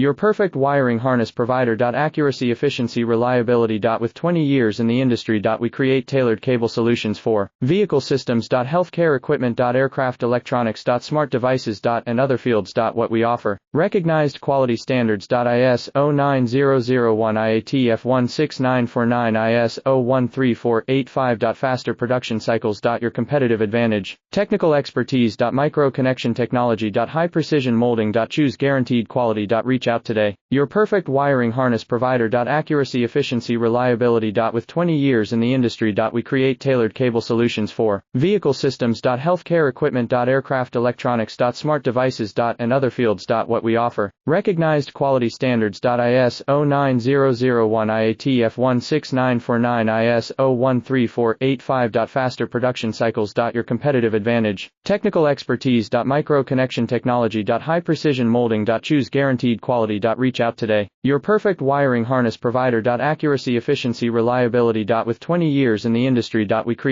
Your perfect wiring harness provider. Accuracy, efficiency, reliability. With 20 years in the industry. We create tailored cable solutions for vehicle systems. Healthcare equipment. Aircraft electronics. Smart devices. And other fields. What we offer. Recognized quality standards. ISO 9001 IATF 16949 ISO 13485. Faster production cycles. Your competitive advantage. Technical expertise. Micro connection technology. High precision molding. Choose guaranteed quality. Reach out today. Your perfect wiring harness provider. Accuracy, efficiency, reliability. With 20 years in the industry. We create tailored cable solutions for vehicle systems. Healthcare equipment. Aircraft electronics. Smart devices. And other fields. What we offer. Recognized quality standards. ISO 9001 IATF 16949 ISO 13485. Faster production cycles. Your competitive advantage. Technical expertise. Micro connection technology. High precision molding. Choose guaranteed quality. Reach out today. Your perfect wiring harness provider. Accuracy, efficiency, reliability. With 20 years in the industry. We create